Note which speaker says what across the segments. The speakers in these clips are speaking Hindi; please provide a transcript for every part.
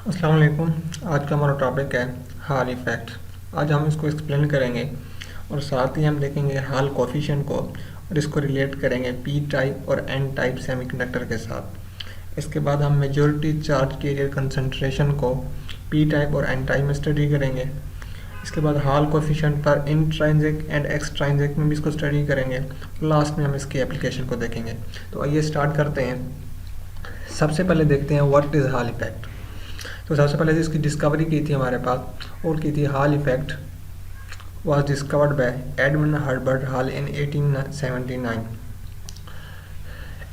Speaker 1: अस्सलाम वालेकुम। आज का हमारा टॉपिक है हाल इफ़ेक्ट। आज हम इसको एक्सप्लेन करेंगे और साथ ही हम देखेंगे हाल कोफिशिएंट को और इसको रिलेट करेंगे पी टाइप और एन टाइप सेमीकंडक्टर के साथ। इसके बाद हम मेजॉरिटी चार्ज कैरियर कंसंट्रेशन को पी टाइप और एन टाइप में स्टडी करेंगे। इसके बाद हाल कोफिशिएंट पर इंट्राइंसिक एंड एक्सट्राइंसिक में भी इसको स्टडी करेंगे। लास्ट में हम इसकी एप्लीकेशन को देखेंगे। तो आइए स्टार्ट करते हैं। सबसे पहले देखते हैं व्हाट इज़ हाल इफ़ेक्ट। तो सबसे पहले इसकी डिस्कवरी की थी हमारे पास और की थी Hall effect was discovered by Edwin Herbert Hall in 1879।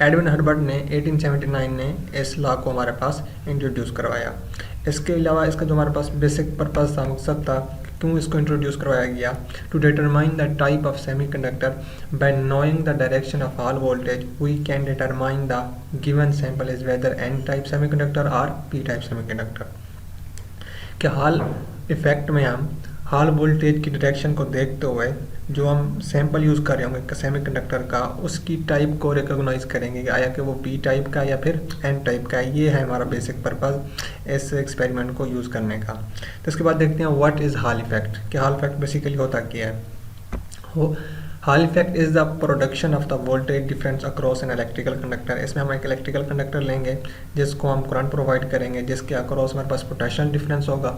Speaker 1: Edwin Herbert ने 1879 ने इस लॉ को हमारे पास इंट्रोड्यूस करवाया। इसके अलावा इसका जो हमारे पास बेसिक पर्पस था, मकसद था, क्यों इसको इंट्रोड्यूस करवाया गया, to determine the type of semiconductor by knowing the direction of Hall voltage we can determine the given sample is whether n type semiconductor और पी टाइप सेमीकंडक्टर। कि हाल इफेक्ट में हम हॉल वोल्टेज की डायरेक्शन को देखते हुए जो हम सैंपल यूज़ कर रहे होंगे सेमीकंडक्टर का, उसकी टाइप को रिकॉग्नाइज करेंगे कि आया कि वो पी टाइप का या फिर एन टाइप का। ये है हमारा बेसिक पर्पस इस एक्सपेरिमेंट को यूज़ करने का। तो इसके बाद देखते हैं व्हाट इज़ हॉल इफेक्ट। कि हॉल इफेक्ट बेसिकली होता क्या है। वो hall effect is the production of the voltage difference across an electrical conductor. इसमें हम एक इलेक्ट्रिकल कंडक्टर लेंगे जिसको हम करंट प्रोवाइड करेंगे, जिसके अक्रॉस हमारे पास पोटेंशियल डिफरेंस होगा,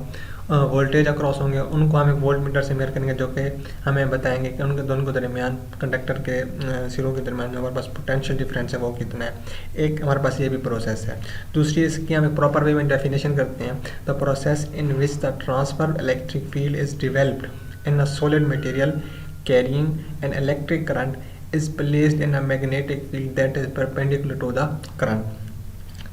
Speaker 1: वोल्टेज अक्रॉस होंगे। उनको हम एक वोल्ट मीटर से मेजर करेंगे जो कि हमें बताएंगे कि उनके दोनों के दरमियान, कंडक्टर के सिरों के दरमियान जो हमारे पास पोटेंशियल डिफरेंस है वो कितना है। एक हमारे पास ये भी प्रोसेस है। दूसरी इसकी हम एक प्रॉपर वे में डेफिनेशन करते हैं, the process in which the transfer electric field is developed in a solid material carrying an electric current is placed in a magnetic field that is perpendicular to the current।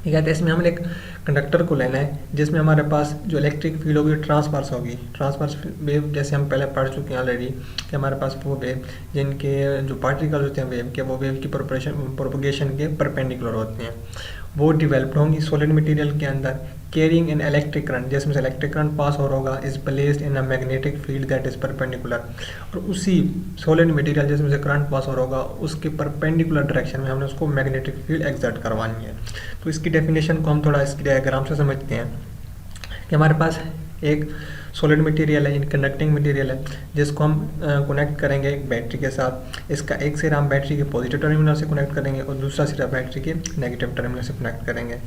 Speaker 1: ठीक है, तो इसमें हमें एक कंडक्टर को लेना है जिसमें हमारे पास जो इलेक्ट्रिक फील्ड होगी ट्रांसवर्स होगी। ट्रांसवर्स वेव जैसे हम पहले पढ़ चुके हैं ऑलरेडी कि हमारे पास वो वेव जिनके जो पार्टिकल होते हैं वेव के, वो वेव की प्रोपगेशन के परपेंडिकुलर होते हैं, वो डिवेल्प्ड होंगी सॉलिड मटेरियल के अंदर, कैरिंग इन इलेक्ट्रिक करंट, जिसमें से इलेक्ट्रिक करंट पास हो रहा होगा, is placed in a magnetic field that is perpendicular. और उसी सॉलिड मटेरियल जिसमें से करंट पास हो रहा होगा उसके परपेंडिकुलर डायरेक्शन में हमने उसको मैग्नेटिक फील्ड एक्सर्ट करवानी है। तो इसकी डेफिनेशन को हम थोड़ा इसकी डायग्राम से समझते हैं कि हमारे पास एक सॉलिड मटेरियल है, कंडक्टिंग मटेरियल है, जिसको हम कनेक्ट करेंगे एक बैटरी के साथ। इसका एक सिरा हम बैटरी के पॉजिटिव टर्मिनल से कनेक्ट करेंगे और दूसरा सिरा बैटरी के नेगेटिव टर्मिनल से कनेक्ट करेंगे।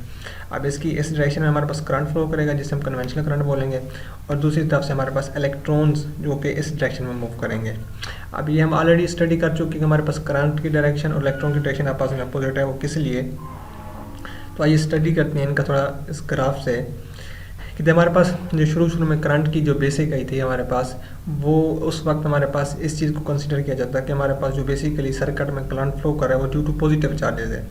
Speaker 1: अब इसकी इस डायरेक्शन में हमारे पास करंट फ्लो करेगा जिसे हम कन्वेंशनल करंट बोलेंगे, और दूसरी तरफ से हमारे पास इलेक्ट्रॉन्स जो कि इस डायरेक्शन में मूव करेंगे। अब ये हम ऑलरेडी स्टडी कर चुके हैं, हमारे पास करंट की डायरेक्शन और इलेक्ट्रॉन की डायरेक्शन आपस में अपोजिट है, वो किस लिए। तो आइए स्टडी करते हैं इनका थोड़ा इस ग्राफ से कि हमारे पास जो शुरू में करंट की जो बेसिक आई थी हमारे पास, वो उस वक्त हमारे पास इस चीज़ को कंसिडर किया जाता है कि हमारे पास जो बेसिकली सर्किट में करंट फ्लो कर रहा है वो ड्यू टू पॉजिटिव चार्जेस है।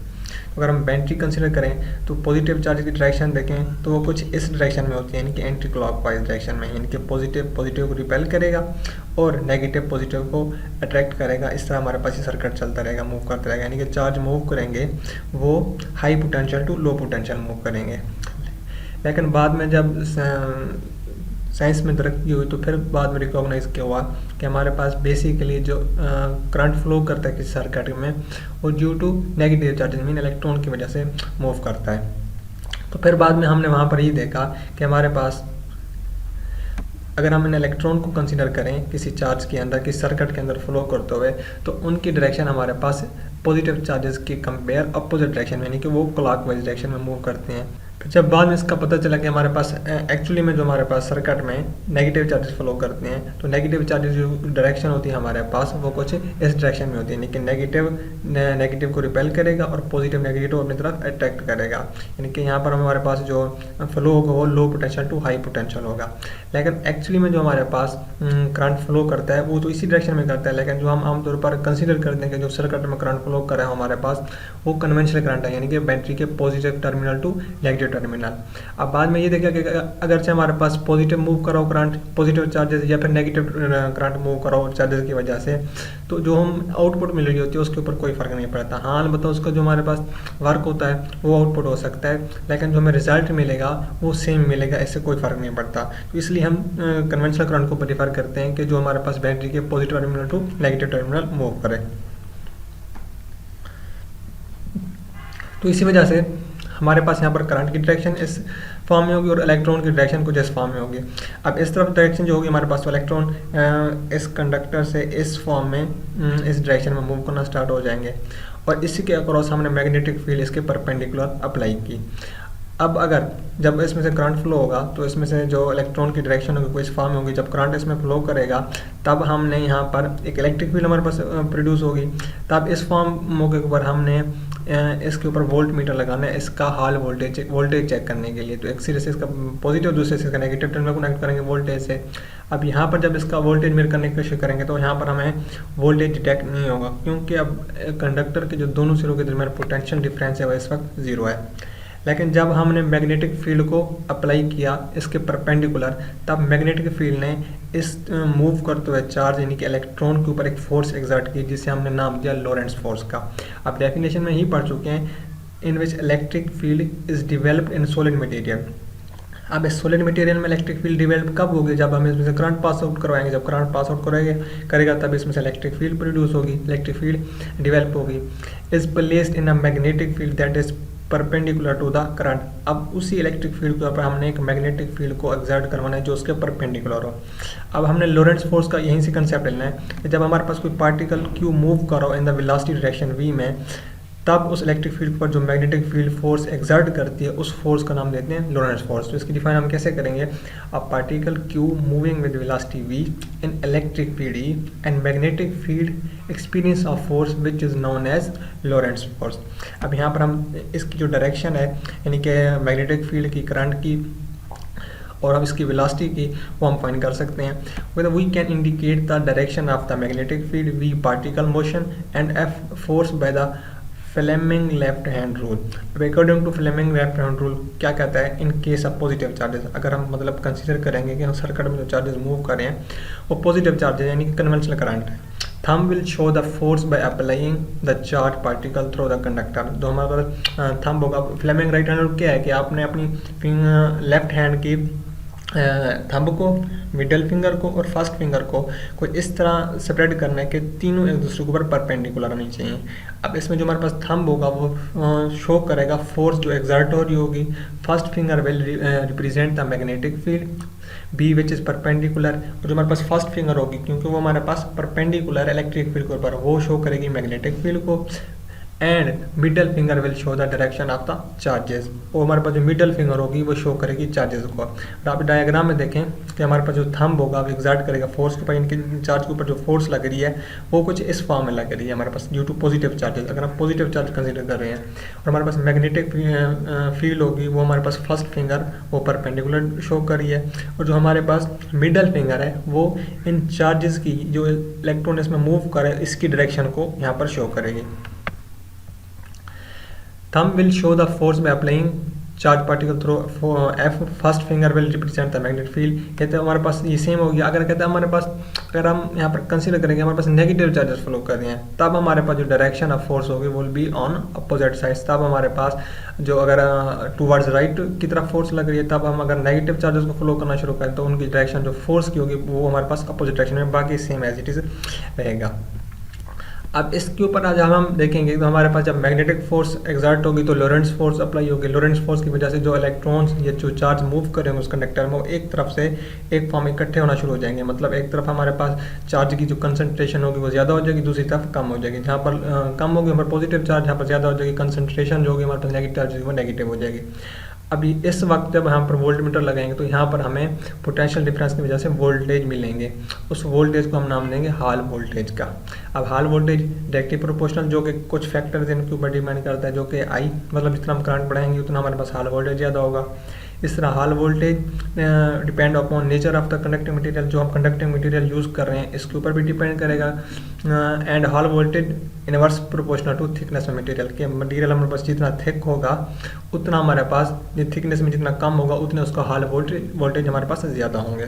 Speaker 1: अगर हम बैटरी कंसिडर करें तो पॉजिटिव चार्ज की डायरेक्शन देखें तो वो कुछ इस डायरेक्शन में होती है, यानी कि एंटी क्लॉकवाइज डायरेक्शन में, यानी कि पॉजिटिव को रिपेल करेगा और नेगेटिव पॉजिटिव को अट्रैक्ट करेगा। इस तरह हमारे पास ये सर्किट चलता रहेगा, मूव करता रहेगा, यानी कि चार्ज मूव करेंगे वो high potential to low potential move करेंगे। लेकिन बाद में जब साइंस में तरक्की हुई तो फिर बाद में रिकॉग्नाइज किया हुआ कि हमारे पास बेसिकली जो करंट फ्लो करता है किसी सर्किट में वो due to negative charges mean electron की वजह से मूव करता है। तो फिर बाद में हमने वहाँ पर ये देखा कि हमारे पास अगर हम इन इलेक्ट्रॉन को कंसीडर करें किसी चार्ज के अंदर, किसी सर्किट के अंदर फ्लो करते हुए, तो उनकी डायरेक्शन हमारे पास पॉजिटिव चार्जेस के कंपेयर अपोजिट डायरेक्शन में, यानी कि वो क्लॉकवाइज डायरेक्शन में मूव करते हैं। जब बाद में इसका पता चला कि हमारे पास एक्चुअली में जो हमारे पास सर्किट में नेगेटिव चार्जेस फ्लो करते हैं, तो नेगेटिव चार्जेस जो डायरेक्शन होती है हमारे पास वो कुछ इस डायरेक्शन में होती है, यानी कि नेगेटिव को रिपेल करेगा और पॉजिटिव नेगेटिव अपनी तरफ अट्रैक्ट करेगा। यानी कि यहाँ पर हमारे पास जो फ्लो होगा वो low potential to high potential होगा। लेकिन एक्चुअली में जो हमारे पास करंट फ्लो करता है वो तो इसी डायरेक्शन में करता है, लेकिन जो हम आमतौर पर कंसिडर करते हैं कि जो सर्किट में करंट फ्लो कर रहा है हमारे पास वो कन्वेंशनल करंट है, यानी कि बैटरी के positive terminal to negative terminal. अब बाद में ये देखा कि अगर से हमारे पास पॉजिटिव मूव करो करंट, पॉजिटिव चार्जेस या फिर नेगेटिव करंट मूव करो चार्जेस की वजह से, तो जो हम आउटपुट मिल रही होती है उसके ऊपर कोई फर्क नहीं पड़ता। हाँ बताओ उसका जो हमारे पास वर्क होता है वो आउटपुट हो सकता है, लेकिन जो हमें रिजल्ट मिलेगा वो सेम मिलेगा, इससे कोई फर्क नहीं पड़ता। तो इसलिए हम कन्वेंशनल करंट को प्रेफर करते हैं कि जो हमारे पास बैटरी के positive terminal to negative terminal move करे। तो इसी वजह से हमारे पास यहाँ पर करंट की डायरेक्शन इस फॉर्म में होगी और इलेक्ट्रॉन की डायरेक्शन कुछ इस फॉर्म में होगी। अब इस तरफ डायरेक्शन जो होगी हमारे पास, तो इलेक्ट्रॉन इस कंडक्टर से इस फॉर्म में इस डायरेक्शन में मूव करना स्टार्ट हो जाएंगे और इसी के अक्रॉस हमने मैग्नेटिक फील्ड इसके परपेंडिकुलर अप्लाई की। अब अगर जब इसमें से करंट फ्लो होगा तो इसमें से जो इलेक्ट्रॉन की डायरेक्शन होगी कोई इस फॉर्म में होगी, जब करंट इसमें फ्लो करेगा तब हमने यहाँ पर एक इलेक्ट्रिक फील्ड हमारे पास प्रोड्यूस होगी। तब इस फॉर्म के ऊपर हमने इसके ऊपर वोल्ट मीटर लगाना है इसका हाल वोल्टेज चेक करने के लिए। तो एक सिरे से इसका पॉजिटिव, दूसरे से इसका नेगेटिव टर्मिनल कनेक्ट करेंगे वोल्टेज से। अब यहाँ पर जब इसका वोल्टेज मेजर करने की कोशिश करेंगे तो यहाँ पर हमें वोल्टेज डिटेक्ट नहीं होगा, क्योंकि अब कंडक्टर के जो दोनों सिरों के दरमियान पोटेंशियल डिफरेंस है वह इस वक्त 0 है। लेकिन जब हमने मैग्नेटिक फील्ड को अप्लाई किया इसके परपेंडिकुलर, तब मैग्नेटिक फील्ड ने इस मूव करते हुए चार्ज यानी कि इलेक्ट्रॉन के ऊपर एक फोर्स एक्सर्ट की, जिसे हमने नाम दिया लॉरेंट्ज फोर्स का। अब डेफिनेशन में ही पढ़ चुके हैं, in which electric field is developed in solid material. अब इस सॉलिड मटेरियल में इलेक्ट्रिक फील्ड डिवेल्प कब होगी, जब हम इसमें से करंट पास आउट करवाएंगे। जब करंट पास आउट करेगा तब इसमें से इलेक्ट्रिक फील्ड प्रोड्यूस होगी, इलेक्ट्रिक फील्ड डिवेल्प होगी। Is placed in a magnetic field that is perpendicular to the current. अब उसी इलेक्ट्रिक फील्ड के ऊपर हमने एक मैग्नेटिक फील्ड को एक्सर्ट करवाना है जो उसके परपेंडिकुलर हो। अब हमने लॉरेंट्ज फोर्स का यहीं से कंसेप्ट लेना है कि जब हमारे पास कोई पार्टिकल क्यू मूव कर रहा हो in the velocity direction v में, तब उस इलेक्ट्रिक फील्ड पर जो मैग्नेटिक फील्ड फोर्स एक्सर्ट करती है उस फोर्स का नाम देते हैं लॉरेंट्ज फोर्स। तो इसकी डिफाइन हम कैसे करेंगे, a particle Q moving with velocity v in electric field E and magnetic field experience of force which is known as Lorentz force. अब यहाँ पर हम इसकी जो डायरेक्शन है यानी कि मैग्नेटिक फील्ड की, करंट की और अब इसकी वेलोसिटी की, वो हम फाइंड कर सकते हैं। whether we can indicate the direction of the magnetic field v particle motion and f force by the Fleming left hand rule. अब according to Fleming left hand rule क्या कहता है, in case of positive charges, अगर हम मतलब कंसीडर करेंगे कि हम सर्किट में जो चार्जेस मूव कर रहे हैं वो पॉजिटिव चार्जेस यानी कि कन्वेंशनल करंट है, thumb will show the force by applying the charge particle through the conductor. जो हमारे पास थंब होगा, फ्लेमिंग राइट हैंड रूल क्या है कि आपने अपनी लेफ्ट हैंड की थंब को, मिडल फिंगर को और फर्स्ट फिंगर को इस तरह स्प्रेड करना है कि तीनों एक दूसरे के ऊपर परपेंडिकुलर होनी चाहिए। अब इसमें जो हमारे पास थंब होगा वो शो करेगा फोर्स जो एक्सर्ट हो रही होगी। First finger will represent the magnetic field B which is perpendicular, और जो हमारे पास फर्स्ट फिंगर होगी क्योंकि वो हमारे पास परपेंडिकुलर इलेक्ट्रिक फील्ड के ऊपर, वो शो करेगी मैग्नेटिक फील्ड को। And middle finger will show the direction of the charges, वो हमारे पास जो मिडल फिंगर होगी वो शो करेगी चार्जेस को। और आप डायग्राम में देखें कि हमारे पास जो थंब होगा वो एक्सर्ट करेगा फोर्स के ऊपर, इनके चार्ज के ऊपर जो फोर्स लग रही है वो कुछ इस फॉर्म में लग रही है हमारे पास ड्यू टू पॉजिटिव चार्जेस, अगर हम पॉजिटिव चार्ज कंसिडर कर रहे हैं। और हमारे पास मैग्नेटिक फील्ड होगी वो हमारे पास फर्स्ट फिंगर वो परपेंडिकुलर शो कर रही है, और जो हमारे पास मिडल फिंगर है वो इन चार्जेस की जो इलेक्ट्रॉन इसमें मूव करे इसकी डायरेक्शन को यहाँ पर शो करेगी। Thumb will show the force by applying charge particle through F. First finger will represent the magnetic field। कहते हैं हमारे पास ये सेम हो गया। अगर कहते हैं हमारे पास, अगर हम यहाँ पर कंसीडर करेंगे हमारे पास नेगेटिव चार्जेस फ्लो कर रहे हैं, तब हमारे पास जो डायरेक्शन ऑफ फोर्स होगी वो will be on opposite side. तब हमारे पास जो अगर टूवर्ड्स राइट की तरफ फोर्स लग रही है, तब हम अगर नेगेटिव चार्जेस को फ्लो करना शुरू करें तो उनकी डायरेक्शन जो फोर्स की होगी वो हमारे पास अपोजिट डायरेक्शन में, बाकी सेम एज इट इज रहेगा। अब इसके ऊपर आज हम देखेंगे तो हमारे पास जब मैग्नेटिक फोर्स एक्सर्ट होगी तो लॉरेंट्ज फोर्स अप्लाई होगी। लॉरेंट्ज फोर्स की वजह से जो इलेक्ट्रॉन्स या जो चार्ज मूव करेंगे उस कंडक्टर में वो एक तरफ से एक फॉर्म इकट्ठे होना शुरू हो जाएंगे। मतलब एक तरफ हमारे पास चार्ज की जो कंसंट्रेशन होगी वो ज़्यादा हो जाएगी, दूसरी तरफ कम हो जाएगी। जहाँ पर कम होगी हमारे पॉजिटिव चार्ज, यहाँ पर ज़्यादा हो जाएगी कंसंट्रेशन जो होगी हमारे पास नेगेटिव चार्ज वो नेगेटिव हो जाएगी। अभी इस वक्त जब यहाँ पर वोल्ट मीटर लगाएंगे तो यहाँ पर हमें पोटेंशियल डिफरेंस की वजह से वोल्टेज मिलेंगे, उस वोल्टेज को हम नाम देंगे हाल वोल्टेज का। अब हाल वोल्टेज डायरेक्टली प्रोपोर्शनल जो कि कुछ फैक्टर्स इनके ऊपर डिपेंड करता है, जो कि आई मतलब जितना हम करंट बढ़ाएंगे उतना हमारे पास हाल वोल्टेज ज़्यादा होगा। इस तरह Hall voltage depend upon nature of the conducting material, जो हम कंडक्टिंग मटेरियल यूज़ कर रहे हैं इसके ऊपर भी डिपेंड करेगा। And Hall voltage inverse proportional to thickness of material, के मटेरियल हमारे पास जितना थिक होगा उतना हमारे पास थिकनेस में जितना कम होगा उतने उसका हाल वोल्टेज हमारे पास ज़्यादा होंगे।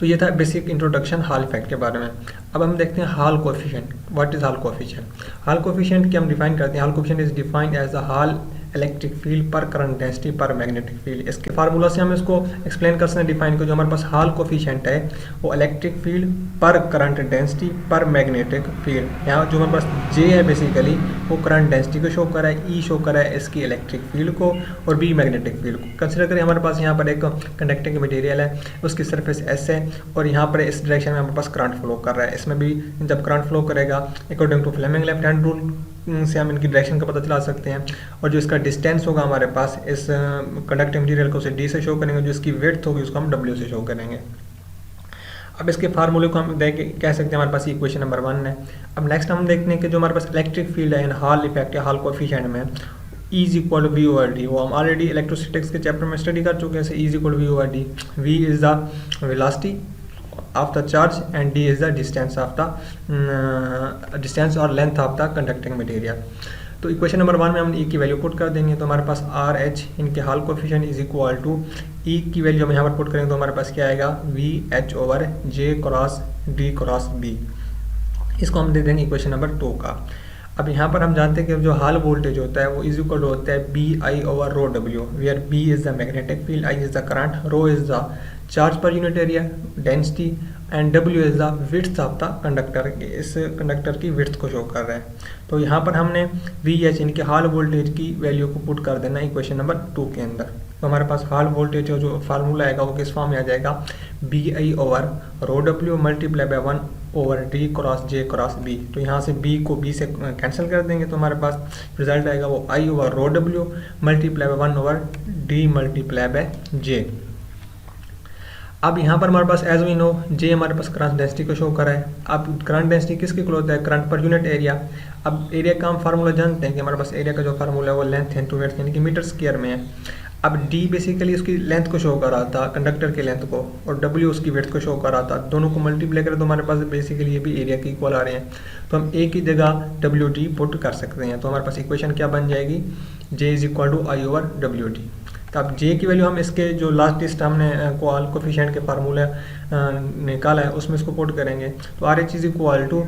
Speaker 1: तो ये था बेसिक इंट्रोडक्शन हाल इफेक्ट के बारे में। अब हम देखते हैं Hall coefficient. What is Hall coefficient? Hall coefficient की हम डिफाइन करते हैं। Hall coefficient is defined as the Hall electric field per current density per magnetic field. इसके फार्मूला से हम इसको एक्सप्लेन कर सकते हैं, डिफाइन को। जो हमारे पास हॉल कोफिशिएंट है वो electric field per current density per magnetic field. यहाँ जो हमारे पास जे है बेसिकली वो करंट डेंसिटी को शो कर रहा है, ई शो कर रहा है इसकी इलेक्ट्रिक फील्ड को, और बी मैग्नेटिक फील्ड को। कंसिडर करें हमारे पास यहाँ पर एक कंडक्टिंग मटेरियल है, उसकी सरफेस एस है, और यहाँ पर इस डायरेक्शन में हमारे पास करंट फ्लो कर रहा है। इसमें भी जब करंट फ्लो करेगा according to Fleming left hand rule से हम इनकी डायरेक्शन का पता चला सकते हैं। और जो इसका डिस्टेंस होगा हमारे पास इस कंडक्टिंग मटेरियल को उसे डी से शो करेंगे, जो इसकी विड्थ होगी उसको हम डब्ल्यू से शो करेंगे। अब इसके फार्मूले को हम देख कह सकते हैं हमारे पास इक्वेशन नंबर 1 है। अब नेक्स्ट हम देखते हैं कि जो हमारे पास इलेक्ट्रिक फील्ड है इन हॉल इफेक्ट या हॉल कोएफिशिएंट में E is equal to we over D, वो हम ऑलरेडी इलेक्ट्रोस्टैटिक्स के चैप्टर में स्टडी कर चुके हैं। E is equal to we over D, V is the velocity of the charge and D is the distance of the distance और length of the conducting material. तो इक्वेशन नंबर 1 में हम E की वैल्यू पुट कर देंगे, तो हमारे पास आर एच इनके Hall coefficient is equal to E की वैल्यू हम यहाँ पर पुट करेंगे तो हमारे पास क्या आएगा, वी एच ओवर जे क्रॉस डी क्रॉस बी। इसको हम दे देंगे इक्वेशन नंबर 2 का। अब यहाँ पर हम जानते हैं कि जो हॉल वोल्टेज होता है वो इज इक्वल टू होता है B I over rho W, where B is the magnetic field, I is the current, rho is the charge per unit area density and W is the width of the conductor. इस कंडक्टर की विड्थ को शो कर रहा है। तो यहाँ पर हमने वी एच इनके हॉल वोल्टेज की वैल्यू को पुट कर देना इक्वेशन नंबर 2 के अंदर। तो हमारे पास हॉल वोल्टेज जो फार्मूला आएगा वो किस फॉर्म में आ जाएगा, B I over rho W multiply by 1 over d cross j cross B. तो यहाँ से बी को बी से कैंसिल कर देंगे तो हमारे पास रिजल्ट आएगा वो I over rho W multiply by 1 over D multiply by J. अब यहाँ पर हमारे पास एज वी नो जे हमारे पास करंट डेंसिटी को शो करा है। अब करंट डेंसिटी किसके इक्वल होता है, करंट पर यूनिट एरिया। अब एरिया का हम फार्मूला जानते हैं कि हमारे पास एरिया का जो फार्मूला है वो लेंथ इनटू विड्थ यानी कि मीटर स्क्वायर में है। अब डी बेसिकली उसकी लेंथ को शो कर रहा था, कंडक्टर के लेंथ को, और डब्ल्यू उसकी विड्थ को शो कर रहा था। दोनों को मल्टीप्लाई करें तो हमारे पास बेसिकली ये भी एरिया के इक्वल आ रहे हैं। तो हम ए की जगह डब्ल्यू डी पुट कर सकते हैं। तो हमारे पास इक्वेशन क्या बन जाएगी, J is equal to I over W D. तो अब जे की वैल्यू हम इसके जो लास्ट टेस्ट हमने कोएफिशिएंट के फार्मूले निकाला है उसमें इसको पुट करेंगे। तो R H is equal to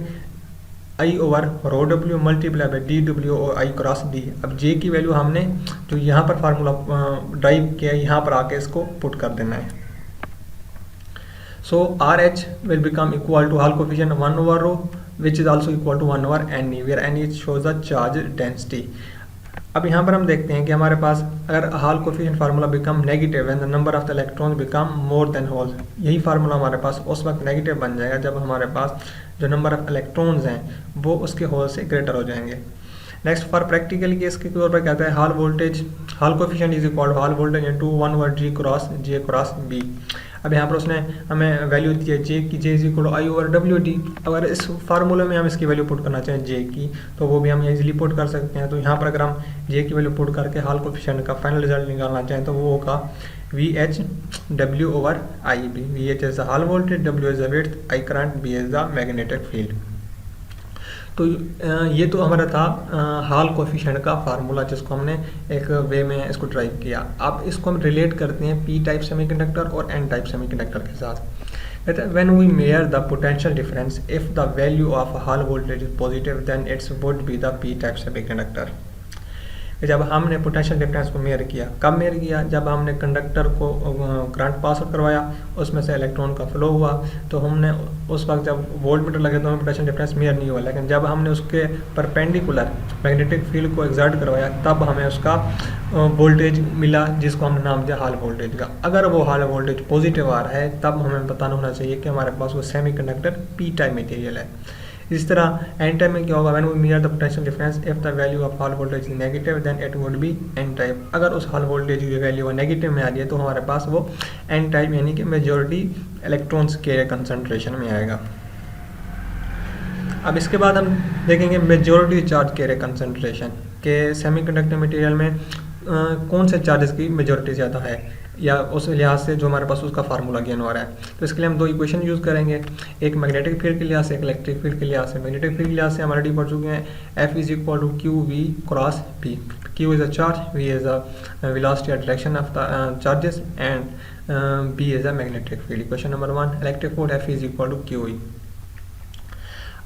Speaker 1: I over rho W multiply by D W और आई क्रॉस डी। अब जे की वैल्यू हमने जो यहाँ पर फार्मूला ड्राइव किया है यहाँ पर आके इसको पुट कर देना है। So R H will become equal to Hall coefficient 1 over rho which is also equal to 1 over N E, where N E shows the charge density. अब यहाँ पर हम देखते हैं कि हमारे पास अगर Hall coefficient formula become negative when the number of the electrons become more than hole, यही फार्मूला हमारे पास उस वक्त नेगेटिव बन जाएगा जब हमारे पास जो नंबर ऑफ इलेक्ट्रॉन्स हैं वो उसके होल से ग्रेटर हो जाएंगे। नेक्स्ट फॉर प्रैक्टिकल केस के तौर पर कहता है Hall voltage Hall coefficient is equal to Hall voltage into 1 over g cross j cross B. अब यहाँ पर उसने हमें वैल्यू दी है जे की, J is equal to I over W D. अगर इस फार्मूले में हम इसकी वैल्यू पुट करना चाहें जे की तो वो भी हम इजीली पुट कर सकते हैं। तो यहाँ पर अगर हम जे की वैल्यू पुट करके हॉल कोएफिशिएंट का फाइनल रिजल्ट निकालना चाहें तो वो होगा वी एच डब्ल्यू over I B. V h is the Hall voltage, डब्ल्यू is the width, I current, B is the magnetic field. तो ये तो हमारा था हॉल कोएफिशिएंट का फार्मूला जिसको हमने एक वे में इसको ड्राइव किया। अब इसको हम रिलेट करते हैं पी टाइप सेमीकंडक्टर और एन टाइप सेमीकंडक्टर के साथ। कहते हैं when we measure the potential difference if the value of Hall voltage is positive then it's would be the P type semiconductor. जब हमने पोटेंशियल डिफरेंस को मेयर किया, कब मेयर किया, जब हमने कंडक्टर को करंट पास करवाया उसमें से इलेक्ट्रॉन का फ्लो हुआ तो हमने उस वक्त जब वोल्ट मीटर लगे तो हमें पोटेंशियल डिफरेंस मेयर नहीं हुआ। लेकिन जब हमने उसके परपेंडिकुलर मैग्नेटिक फील्ड को एग्जर्ट करवाया तब हमें उसका वोल्टेज मिला जिसको हमने नाम दिया हॉल वोल्टेज का। अगर वो हॉल वोल्टेज पॉजिटिव आ रहा है तब हमें बताना होना चाहिए कि हमारे पास वो सेमीकंडक्टर पी टाइप मटेरियल है। इस तरह एन टाइप में क्या होगा, when we measure the potential difference if the value of Hall voltage is negative then it would be n type. अगर उस हॉल वोल्टेज की वैल्यू नेगेटिव में आ रही है तो हमारे पास वो एन टाइप यानी कि मेजॉरिटी इलेक्ट्रॉन्स के कंसंट्रेशन में आएगा। अब इसके बाद हम देखेंगे मेजॉरिटी चार्ज के कंसंट्रेशन के सेमीकंडक्टर मटेरियल में कौन से चार्जेस की मेजॉरिटी ज़्यादा है या उस लिहाज से जो हमारे पास उसका फार्मूला ज्ञान हो रहा है। तो इसके लिए हम दो इक्वेशन यूज़ करेंगे, एक मैग्नेटिक फील्ड के लिहाज से, एक इलेक्ट्रिक फील्ड के लिहाज से। मैग्नेटिक फील्ड के लिहाज से हम ऑलरेडी पढ़ चुके हैं, F is equal to Q V cross P. Q is a charge, V is a velocity और direction of the charges and B is a magnetic field. Equation number 1 electric field F is equal to Q E.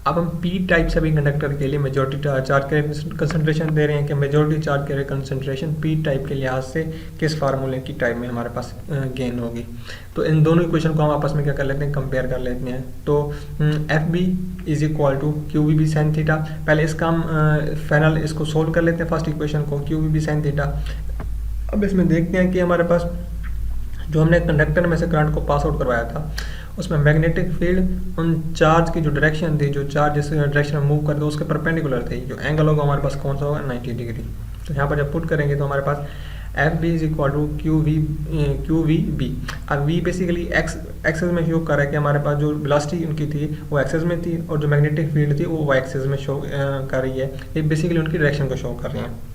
Speaker 1: अब हम पी टाइप सेमीकंडक्टर के लिए मेजॉरिटी चार्ज कैरियर कंसंट्रेशन दे रहे हैं कि majority charge carrier concentration P type के लिहाज से किस फार्मूले की टाइप में हमारे पास गेन होगी। तो इन दोनों इक्वेशन को हम आपस में क्या कर लेते हैं, कंपेयर कर लेते हैं। तो f B is equal to Q we B sine theta. पहले इसका हम फाइनल इसको सोल्व कर लेते हैं फर्स्ट इक्वेशन को, q we B sine theta. अब इसमें देखते हैं कि हमारे पास जो हमने कंडक्टर में से करंट को पास आउट करवाया था उसमें मैग्नेटिक फील्ड उन चार्ज की जो डायरेक्शन थी, जो चार्ज जिस डायरेक्शन में मूव करते उसके परपेंडिकुलर थी। जो एंगल होगा हमारे पास कौन सा होगा, 90 डिग्री। तो यहाँ पर जब पुट करेंगे तो हमारे पास F B is equal to Q we B. अब वी बेसिकली एक्सेस में शो कर रहा है कि हमारे पास जो वेलोसिटी उनकी थी वो एक्सेस में थी और जो मैग्नेटिक फील्ड थी वो वाई एक्सेस में शो कर रही है। ये बेसिकली उनकी डायरेक्शन को शो कर रही है।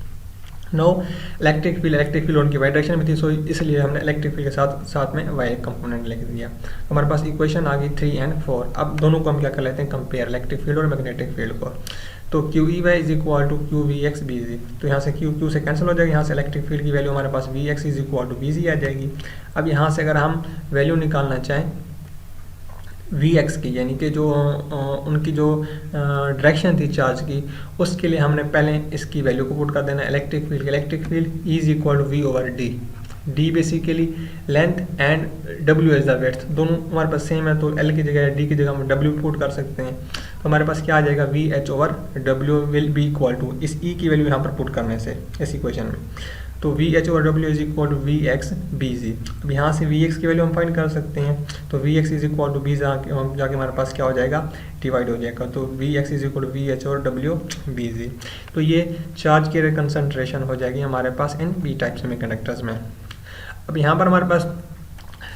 Speaker 1: नो इलेक्ट्रिक फील्ड उनकी वाई डायरेक्शन में थी, सो इसलिए हमने इलेक्ट्रिक फील्ड के साथ में वाई कंपोनेंट लिख दिया। हमारे पास इक्वेशन आ गई 3 और 4। अब दोनों को हम क्या कर लेते हैं, कंपेयर, इलेक्ट्रिक फील्ड और मैग्नेटिक फील्ड को। तो Q E Y is equal to Q V X B G. तो यहाँ से क्यू से कैंसिल हो जाएगा, यहाँ से इलेक्ट्रिक फील्ड की वैल्यू हमारे पास V X is equal to B G आ जाएगी। अब यहाँ से अगर हम वैल्यू निकालना चाहें वी एक्स की, यानी कि जो उनकी जो डायरेक्शन थी चार्ज की, उसके लिए हमने पहले इसकी वैल्यू को पुट कर देना electric field is equal to we over d. D basically length and डब्ल्यू एज द विड्थ, दोनों हमारे पास सेम है, तो एल की जगह डी की जगह हम डब्ल्यू पुट कर सकते हैं। तो हमारे पास क्या आ जाएगा, वी एच ओवर डब्ल्यू विल बी इक्वल टू इस ई की वैल्यू यहाँ पर पुट करने से इस इक्वेशन में। तो V H over W is equal to V X B G. अब यहाँ से वी एक्स की वैल्यू हम फाइंड कर सकते हैं। तो V X is equal to B जाके हमारे पास क्या हो जाएगा, डिवाइड हो जाएगा। तो V X is equal to V H over W B G. तो ये चार्ज की कंसंट्रेशन हो जाएगी हमारे पास इन पी टाइप सेमीकंडक्टर्स में। अब यहाँ पर हमारे पास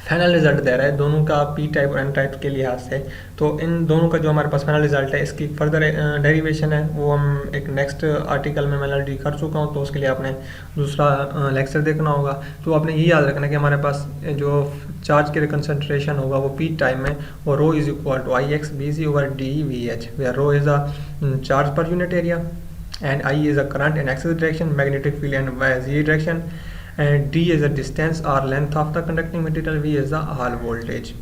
Speaker 1: फाइनल रिजल्ट दे रहा है दोनों का पी टाइप और एन टाइप के लिहाज से। तो इन दोनों का जो हमारे पास फाइनल रिजल्ट है इसकी फर्दर डेरिवेशन है वो हम एक नेक्स्ट आर्टिकल में मैं ऑलरेडी कर चुका हूँ, तो उसके लिए आपने दूसरा लेक्चर देखना होगा। तो आपने ये याद रखना कि हमारे पास जो चार्ज के कंसंट्रेशन होगा वो पी टाइप में और rho is equal to I X B C over D V H, where rho is a charge per unit area and I is a current in x direction, magnetic field and y is z direction, and d is the distance or length of the conducting material, v is the hall voltage.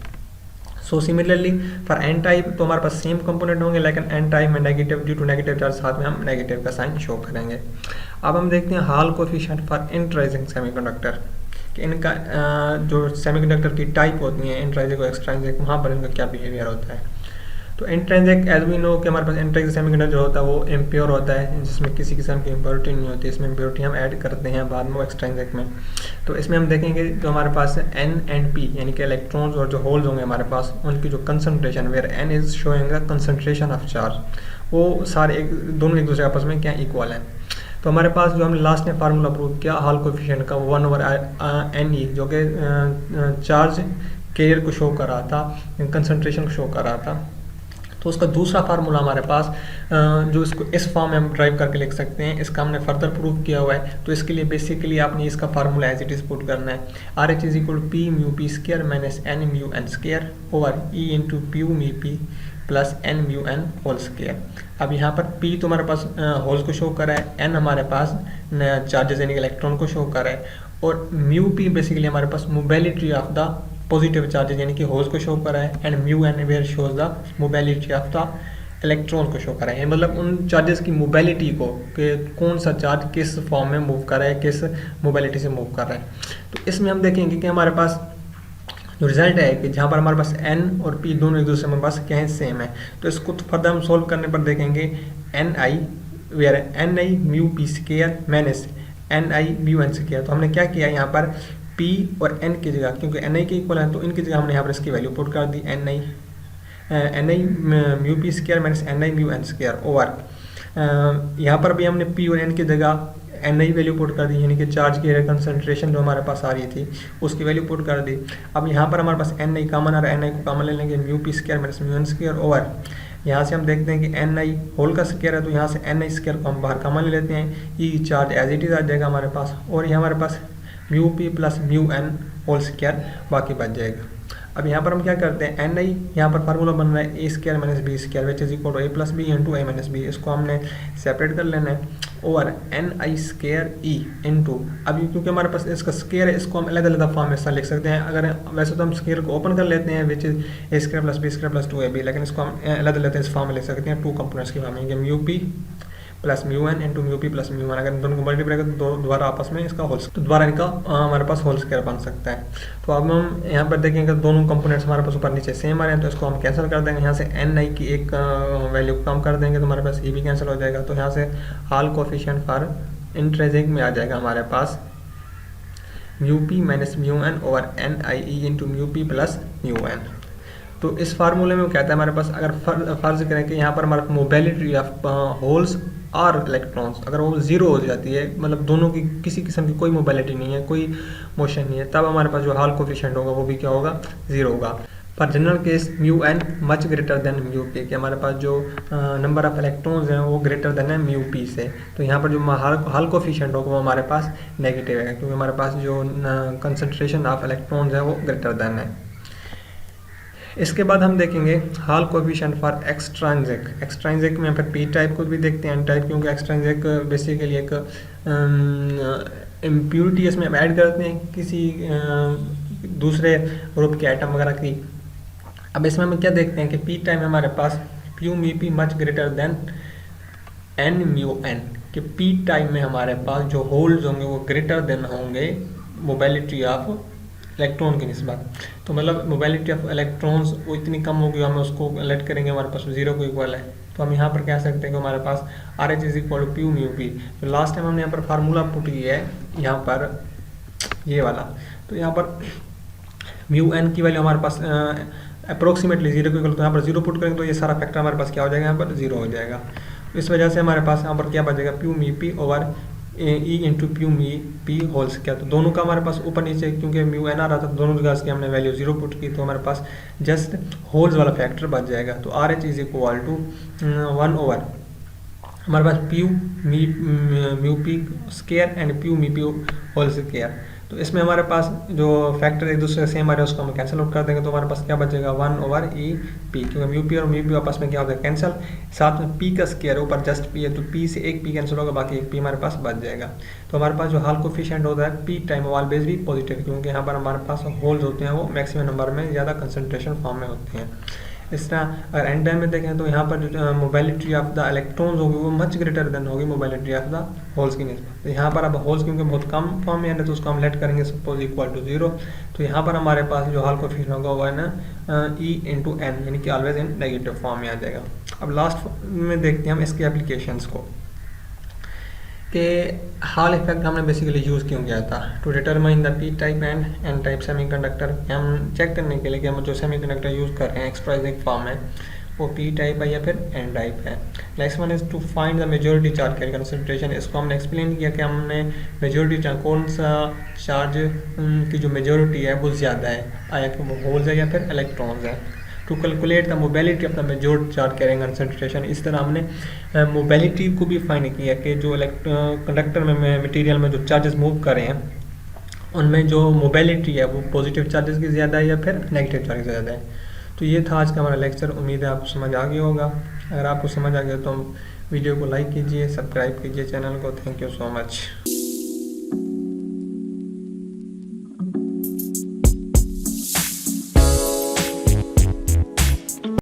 Speaker 1: So similarly for n type तो हमारे पास सेम कंपोनेंट होंगे, लेकिन n टाइप में negative due to negative charge साथ में हम नेगेटिव का साइन शो करेंगे। अब हम देखते हैं हॉल कोफिशिएंट फॉर इंट्राइजिंग सेमीकंडक्टर कि इनका जो सेमीकंडक्टर की टाइप होती है इंट्राइजिक और एक्सट्राइजिक, वहाँ पर इनका क्या बिहेवियर होता है। तो इंट्रिंसिक एज वी नो कि हमारे पास इंट्रिंसिक सेमीकंडक्टर जो होता है वो इम्प्योर होता है, जिसमें किसी किस्म की इम्प्योरिटी नहीं होती। इसमें इम्प्योरिटी हम ऐड करते हैं बाद में एक्सट्रिंसिक में। तो इसमें हम देखेंगे जो हमारे पास एन एंड पी यानी कि इलेक्ट्रॉन्स और जो होल्स होंगे हमारे पास, उनकी जो concentration where n is showing the concentration of charge, वो सारे दोनों एक दूसरे आपस में क्या इक्वल हैं। तो हमारे पास जो हमने लास्ट में फार्मूला प्रूव किया हॉल कोफिशिएंट का 1/NE, जो कि चार्ज कैरियर को शो कर रहा था, कंसंट्रेशन को शो कर रहा था। तो उसका दूसरा फार्मूला हमारे पास जो इसको इस फॉर्म में हम ड्राइव करके लिख सकते हैं, इसका हमने फर्दर प्रूव किया हुआ है। तो इसके लिए बेसिकली आपने इसका formula as it is put करना है, R H is equal to P mu P square minus N mu N square over E into P mu P plus N mu N whole square. अब यहाँ पर पी तो हमारे पास होल्स को शो कर रहा है, एन हमारे पास चार्जेस यानी कि इलेक्ट्रॉन को शो कर रहा है, और म्यू पी बेसिकली हमारे पास mobility of the positive charges यानी कि होल्स को शो कर रहा है, and mu N where shows the mobility of the electron को शो कर रहा है। मतलब उन चार्जेस की मोबिलिटी को कि कौन सा चार्ज किस फॉर्म में मूव कर रहा है, किस मोबिलिटी से मूव कर रहा है। तो इसमें हम देखेंगे कि हमारे पास जो रिजल्ट है कि जहाँ पर हमारे पास एन और पी दोनों एक दूसरे में पास क्या है, सेम है। तो इसको तो फर्दर हम सोल्व करने पर देखेंगे N I where N I mu P square minus N I mu N square. तो हमने क्या किया यहाँ पर P और N की जगह, क्योंकि Ni के इक्वल है तो इनकी जगह हमने यहाँ पर इसकी वैल्यू पुट कर दी Ni mu P square minus Ni mu N square over यहाँ पर भी हमने P और N की जगह Ni वैल्यू पुट कर दी, यानी कि चार्ज की कंसंट्रेशन जो हमारे पास आ रही थी उसकी वैल्यू पुट कर दी। अब यहाँ पर हमारे पास Ni कॉमन आ रहा है, Ni को कॉमन ले लेंगे mu P square minus mu N square over यहाँ से हम देखते हैं कि Ni होल का स्क्वायर है, तो यहाँ से Ni स्क्वायर को हम बाहर कॉमन ले लेते हैं, ये चार्ज एज इट इज आ जाएगा हमारे पास, और ये हमारे पास mu P plus mu N whole square बाकी बच जाएगा। अब यहाँ पर हम क्या करते हैं, एन आई यहाँ पर फार्मूला बन रहा है A square minus B square which is equal to A plus B into A minus B, इसको हमने सेपरेट कर लेना है, और N I square E into, अभी क्योंकि हमारे पास इसका स्क्वायर है इसको हम अलग अलग फॉर्म में ऐसा लिख सकते हैं, अगर वैसे तो हम स्क्वायर को ओपन कर लेते हैं which is A square plus B square plus 2ab, लेकिन इसको हम अलग अलग इस फॉर्म में लिख सकते हैं, टू कंपोनेंट्स की फॉर्म में, mu P plus mu N into mu P plus mu one, अगर दोनों को मल्टीप्लाई करें तो दोबारा आपस में इसका होल, तो दोबारा इनका हमारे पास होल स्क्वायर बन सकता है। तो अब हम यहाँ पर देखेंगे दोनों कंपोनेंट्स हमारे पास ऊपर नीचे सेम आ रहे हैं, तो इसको हम कैंसिल कर देंगे, यहाँ से एन आई की एक वैल्यू कम कर देंगे तो हमारे पास ई भी कैंसिल हो जाएगा, तो यहाँ से हाल कोफिशिएंट फॉर इंट्रिंसिक में आ जाएगा हमारे पास mu P minus mu N over N I E into mu P plus mu N. तो इस फार्मूले में वो कहता है हमारे पास, अगर फर्ज करें कि यहाँ पर हमारा मोबिलिटी ऑफ होल्स और इलेक्ट्रॉन्स अगर वो जीरो हो जाती है, मतलब दोनों की किसी किस्म की कोई मोबिलिटी नहीं है, कोई मोशन नहीं है, तब हमारे पास जो हाल कोफिशिएंट होगा वो भी क्या होगा, जीरो होगा। पर general case mu N much greater than mu P, कि हमारे पास जो नंबर ऑफ इलेक्ट्रॉन्स हैं वो ग्रेटर देन है म्यू पी से, तो यहाँ पर जो हाल कोफिशिएंट होगा वो हमारे पास नेगेटिव है, क्योंकि हमारे पास जो कंसंट्रेशन ऑफ इलेक्ट्रॉन्स है वो ग्रेटर देन है। इसके बाद हम देखेंगे हाल कोफिशिएंट फॉर एक्सट्रांजिक में फिर पी टाइप को भी देखते हैं, एन टाइप, क्योंकि एक्सट्रांजिक बेसिकली एक इम्प्योरिटी इसमें हम ऐड करते हैं किसी दूसरे ग्रुप के आइटम वगैरह की। अब इसमें हम क्या देखते हैं कि पी टाइम हमारे पास P mu P much greater than N mu N, कि पी टाइम में हमारे पास जो होल्स होंगे वो ग्रेटर देन होंगे मोबिलिटी ऑफ इलेक्ट्रॉन की निस्बत, तो मतलब मोबिलिटी ऑफ इलेक्ट्रॉन्स वो इतनी कम होगी, हम उसको लेट करेंगे हमारे पास जीरो को इक्वल है, तो हम यहाँ पर कह सकते हैं कि हमारे पास are H is equal to P mu P. तो लास्ट टाइम हमने यहाँ पर फार्मूला पुट किया है यहाँ पर ये वाला, तो यहाँ पर म्यू एन की वैल्यू हमारे पास अप्रोक्सीमेटली जीरो को इक्वल, तो यहाँ पर जीरो पुट करेंगे तो ये सारा फैक्टर हमारे पास क्या हो जाएगा, यहाँ पर जीरो हो जाएगा। तो इस वजह से हमारे पास यहाँ पर क्या बचेगा, प्यू mu P over E into प्यू mu P holes क्या, तो दोनों का हमारे पास ऊपर नीचे क्योंकि म्यू एन आ रहा था दोनों जगह की हमने वैल्यू जीरो पुट की, तो हमारे पास जस्ट होल्स वाला फैक्टर बच जाएगा। तो R H is equal to 1 over हमारे पास P mu P square and P mu P whole square. तो इसमें हमारे पास जो फैक्टर एक दूसरे से सेम आ रहे हैं उसको हम कैंसिल आउट कर देंगे, तो हमारे पास क्या बचेगा 1 ओवर ई पी, क्योंकि म्यू पी और म्यू पी आपस में क्या होता है कैंसिल, साथ में पी का स्केयर ऊपर जस्ट पी है, तो पी से एक पी कैंसिल होगा, बाकी एक पी हमारे पास बच जाएगा। तो हमारे पास जो हाल कोफिशिएंट होता है पी टाइम ऑलवेज भी पॉजिटिव, क्योंकि यहाँ पर हमारे पास होल्स होते हैं वो मैक्सिमम नंबर में ज़्यादा कंसनट्रेशन फॉर्म में होते हैं। इस तरह अगर एन टाइम में देखें तो यहाँ पर जो मोबिलिटी ऑफ द इलेक्ट्रॉन्स होगी वो मच ग्रेटर देन होगी मोबिलिटी ऑफ द होल्स की निस्बत। तो यहाँ पर अब होल्स क्योंकि बहुत कम फॉर्म में है तो उसको हम लेट करेंगे सपोज इक्वल टू जीरो, तो यहाँ पर हमारे पास जो हाल कोफिशिएंट होगा वो है ना ई इंटू एन, यानी कि ऑलवेज इन नेगेटिव फॉर्म में आ जाएगा। अब लास्ट में देखते हैं हम इसके एप्लीकेशंस को, कि हाल इफेक्ट हमने बेसिकली यूज़ क्यों किया था, to determine the P type and N type semiconductor, हम चेक करने के लिए कि हम जो सेमीकंडक्टर यूज़ कर रहे हैं एक्सट्राइजिक फॉर्म में वो पी टाइप है या फिर एन टाइप है। Next one is to find the majority charge carrier concentration, इसको हमने एक्सप्लेन किया कि हमने मेजॉरिटी चार्ज कौन सा चार्ज की जो मेजॉरिटी है वो ज़्यादा है, आया कि वो होल्स है या फिर इलेक्ट्रॉन्स है। To calculate the mobility of the major charge carrying concentration, इस तरह हमने मोबिलिटी को भी फाइंड किया कि जो कंडक्टर में मटेरियल में जो चार्जेस मूव कर रहे हैं उनमें जो मोबिलिटी है वो पॉजिटिव चार्जेस की ज़्यादा है या फिर नेगेटिव चार्जेस की ज़्यादा है। तो ये था आज का हमारा लेक्चर, उम्मीद है आपको समझ आ गया होगा। अगर आपको समझ आ गया तो वीडियो को लाइक कीजिए, सब्सक्राइब कीजिए चैनल को। Thank you so much.